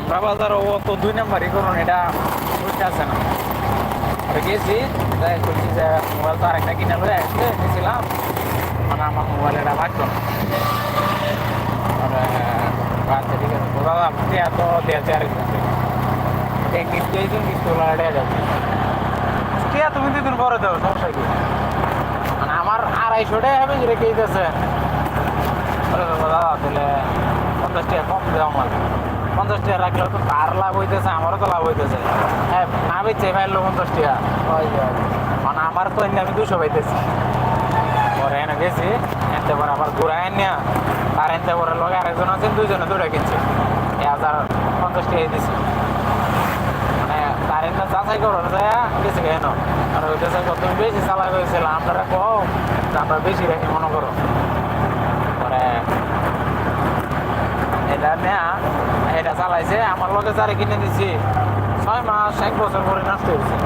আমরা বাজার ও তো 2 নাম্বারই করুন, এটা বুঝতে আছে না। আর গেছি তাই বলছি যে মোবাইল তো আরেকটা কিনে লয়ে আসতে গেছিলাম, মানে আমার মোবাইল এটা লাগতো না। আচ্ছা ঠিক আছে, তো দাদা আপনি এত দিয়েছে আর কিস্তি দিন, কিস্তি ওলা যাবে তুমি 2 দিন পরে দেবো, সমস্যা কি? মানে আমার 250 টাকা হবে রেখে দিতেছে। দাদা তাহলে 50 টাকা কম দেওয়া আমার, 50 টাকা রাখলেও তো তার লাভ হইতেছে, আমারও তো লাভ হইতেছে। হ্যাঁ না বেচে পাইলো 50 টাকা, মানে আমার তো এমনি আমি 200 পাইতেছি। পরে এনে গেছি, এনতে পরে আবার ঘুরাই নিয়ে তার এনতে পরে লগে আরেকজন আছেন, 2জনে 2টা কিনছে, 1050 টাকা দিছি। মানে তার এনে যাচাই করো যায় গেছে কেন, আর ওইটাছে তুমি বেশি চালাই হয়েছিল, আপনারা কও আমরা বেশি রাখি মনে করো। পরে এটা নেয়া এটা চালাইছে, আমার লগে যারে কিনে দিছি 6 মাস 1 বছর পরে নষ্ট হয়েছে।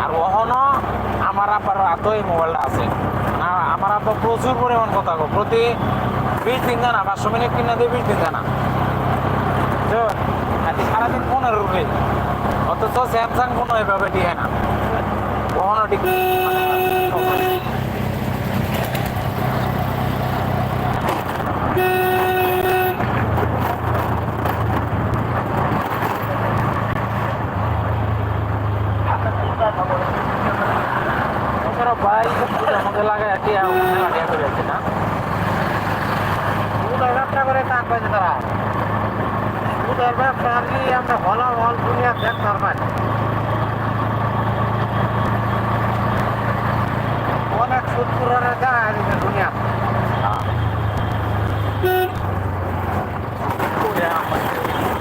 আর ওখানো আমার আব্বার হাতে এই মোবাইলটা আছে। আমার আব্বা প্রচুর পরিমাণ কথা কো, প্রতি 20 দিন জানা 500 মিনিট কিনে দিয়ে 20 দিন জানা, সারাদিন 15 রুপি। অথচ স্যামসাং কোনো এভাবে দিয়ে না, কখনো ঠিক ভাই আমাকে লাগাই আর কি লাগাইয়া করে যাচ্ছে না, ব্যবসা করে কাজ পাইছে তারা। সুদের ব্যবসা আর কি আমরা হলা হল দুনিয়া দেখতে পাই, অনেক সুদ পুরানো যায় দুনিয়া।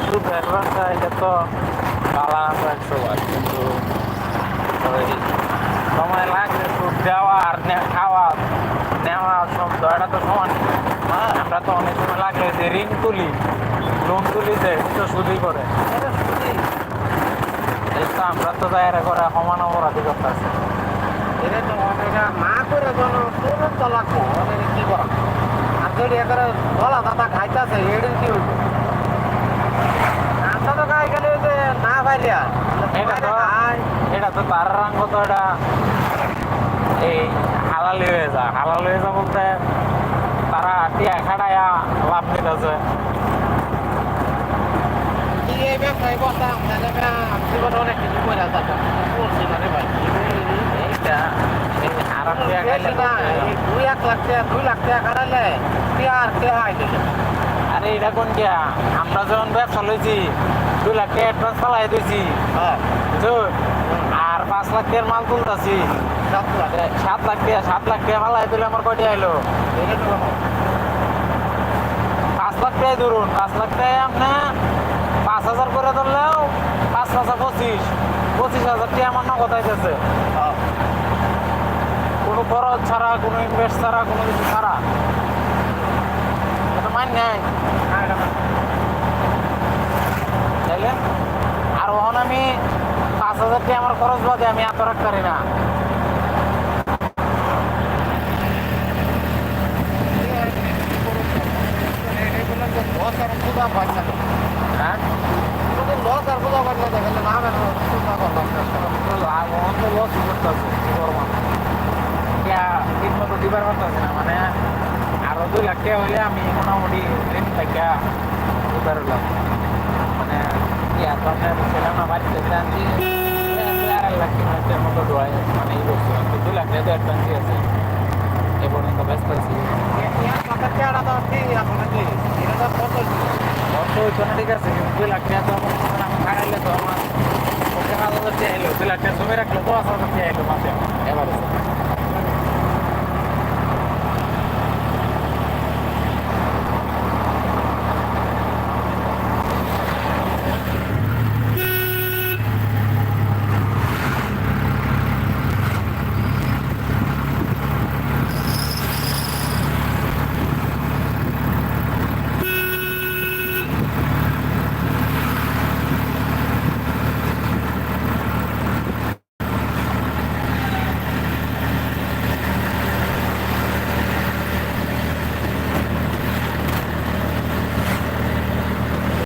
সুদের ব্যবসা এটা তো পালা 100 বার, কিন্তু সময় লাগলে সুদ দেওয়া আর খাওয়া নেওয়া সব এটা তো সমান। আমরা তো অনেক সময় লাগলে যে ঋণ তুলি, লোন তুলি, যে তো সুদই করে, এই তো আমরা তো দায়েরা করে সমান অপরাধী করতে আছে। এটা তো মা করে তো লাগবো, কি করা? আর যদি একেবারে বলা দাদা খাইতেছে এর কি হইব? আমরা তো খাই গেলে যে না পাইলিয়া এটা তো তার রঙ তো এটা এই হালালি হয়ে যা, হালালি হয়ে যা বলতে তারা টিয়া খাটাইয়া লাভ নিতেছে। অনেক কিছু করে দুই লাখ টাকা খাটাইলে আরে এটা কোন গিয়া, আমরা যখন ব্যবসা লইছি 2 লাখ টাকা অ্যাডভান্স পালাই দিয়েছি, আর 5 লাখ টাকার মাল তুলতেছি 7 লাখ টাকা, 7 লাখ টাকা পালাই দিলে আমার কয়টা আইলো? 5 লাখ টাকাই ধরুন, 5 লাখ টাকায় আপনি 5,000 করে ধরলেও 5 5 25,000 টাকা আমার নগদ আইতেছে, কোনো খরচ ছাড়া, কোনো ইনভেস্ট ছাড়া, কোনো কিছু ছাড়া। এটা মাইন নাই তাইলে। আর ওখানে আমি 5,000 টাকা আমার খরচ বাদে আমি এত রাখতে পারি না। ঠিক মতো দিবার পারতেছে না, মানে আরো 2 লাখ টাকা হইলে আমি মোটামুটি ঋণ থেকে দিবার হলাম। মানে ছিলাম না বাড়িতে, 2.5 লাখ টাকার মতো ডোয়াই, মানে এই করছিলাম, 2 লাখ টাকা তো অ্যাডভান্সই আছে এ পর্যন্ত ব্যস্ত আছি। ঠিক আছে, 2 লাখ টাকা তো আমি খাড়াইলে তো আমার 50,000 টাকা এলো, 2 লাখ টাকা জমে রাখলে 10,000 টাকা এলো মাসে এবার।